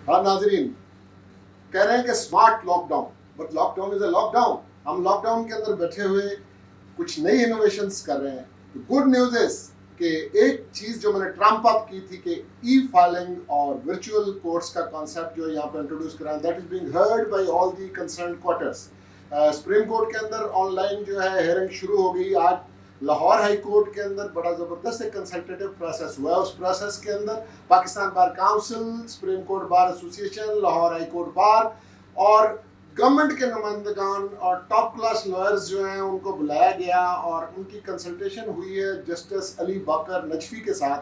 हाँ नाजरीन, कह रहे हैं कि smart lockdown, but lockdown is a lockdown. हम लॉकडाउन के अंदर बैठे हुए कुछ नई इनोवेशंस कर रहे हैं। गुड न्यूज इज कि एक चीज जो मैंने ट्रम्प अप की थी कि ई फाइलिंग और वर्चुअल कोर्ट्स का कॉन्सेप्ट जो यहाँ पे इंट्रोड्यूस करा है, that is being heard by all the concern quarters. Supreme court के अंदर ऑनलाइन जो है हेयरिंग शुरू हो गई। आज लाहौर हाई कोर्ट के अंदर बड़ा ज़बरदस्त एक कंसल्टेटिव प्रोसेस हुआ है। उस प्रोसेस के अंदर Pakistan bar council, supreme court bar association, Lahore high court bar और गवर्नमेंट के नुमाइंदगान और टॉप क्लास लॉयर्स जो हैं उनको बुलाया गया और उनकी कंसल्टेशन हुई है जस्टिस अली बाकर नजफी के साथ,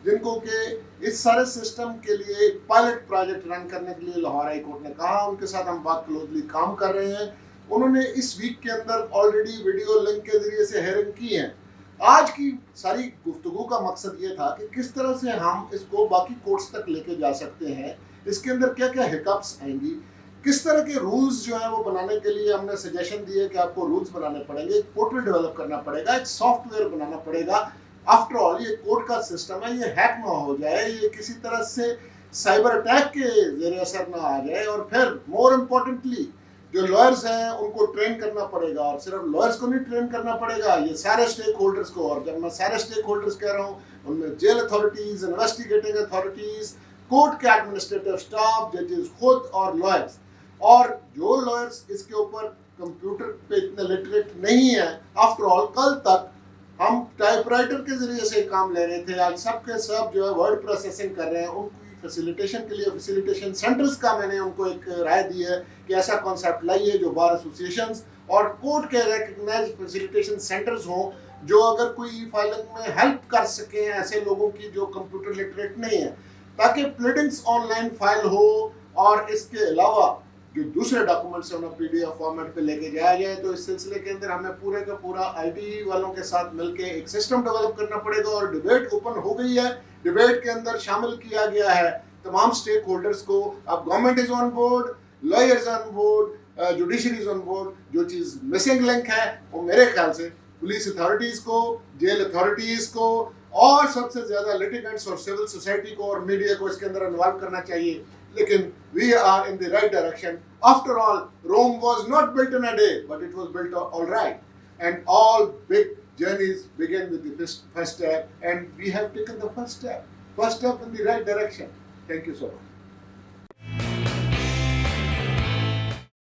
जिनको कि इस सारे सिस्टम के लिए एक पायलट प्रोजेक्ट रन करने के लिए लाहौर हाई कोर्ट ने कहा। उनके साथ हम बहुत क्लोजली काम कर रहे हैं। उन्होंने इस वीक के अंदर ऑलरेडी वीडियो लिंक के जरिए से हेयरिंग की है। आज की सारी गुफ्तगू का मकसद ये था कि किस तरह से हम इसको बाकी कोर्ट्स तक लेके जा सकते हैं, इसके अंदर क्या क्या हिकअप्स आएंगी, किस तरह के रूल्स जो हैं वो बनाने के लिए हमने सजेशन दिए कि आपको रूल्स बनाने पड़ेंगे, एक पोर्टल डेवलप करना पड़ेगा, एक सॉफ्टवेयर बनाना पड़ेगा। आफ्टर ऑल ये कोर्ट का सिस्टम है, ये हैक ना हो जाए, ये किसी तरह से साइबर अटैक के ज़रिए असर ना आ जाए। और फिर मोर इम्पोर्टेंटली जो लॉयर्स हैं उनको ट्रेन करना पड़ेगा, और सिर्फ लॉयर्स को नहीं ट्रेन करना पड़ेगा, ये सारे स्टेक होल्डर्स को। और जब मैं सारे स्टेक होल्डर्स कह रहा हूँ, उनमें jail authorities, investigating authorities, court के एडमिनिस्ट्रेटिव स्टाफ, जजेस खुद और लॉयर्स। और जो लॉयर्स इसके ऊपर कंप्यूटर पे इतने लिटरेट नहीं है, आफ्टर ऑल कल तक हम टाइपराइटर के जरिए से काम ले रहे थे, आज सब के सब जो है वर्ड प्रोसेसिंग कर रहे हैं। उनकी फैसिलिटेशन के लिए फैसिलिटेशन सेंटर्स का मैंने उनको एक राय दी है कि ऐसा कॉन्सेप्ट लाइए जो बार एसोसिएशंस और कोर्ट के रिकग्नाइज्ड फैसिलिटेशन सेंटर्स हों, जो अगर कोई ई फाइलिंग में हेल्प कर सकें ऐसे लोगों की जो कंप्यूटर लिटरेट नहीं है, ताकि प्लीडिंग्स ऑनलाइन फाइल हो और इसके अलावा जो दूसरे डॉक्यूमेंट्स हैं उन्हें पीडीएफ फॉर्मेट पे लेके जाया जाए। तो इस सिलसिले के अंदर हमें पूरे का पूरा आईटी वालों के साथ मिलके एक सिस्टम डेवलप करना पड़ेगा। और डिबेट ओपन हो गई है, डिबेट के अंदर शामिल किया गया है तमाम स्टेक होल्डर्स को। अब government is on board, lawyers on board, judiciary is on board. जो चीज़ मिसिंग लिंक है वो मेरे ख्याल से पुलिस अथॉरिटीज़ को, जेल अथॉरिटीज़ को और सबसे ज़्यादा लिटिगेंट्स और सिविल सोसाइटी को और मीडिया को इसके अंदर इन्वॉल्व करना चाहिए। लेकिन we are in the right direction. After all, Rome was not built in a day, but it was built all right. And all big journeys begin with the first step, and we have taken the first step in the right direction. Thank you so much.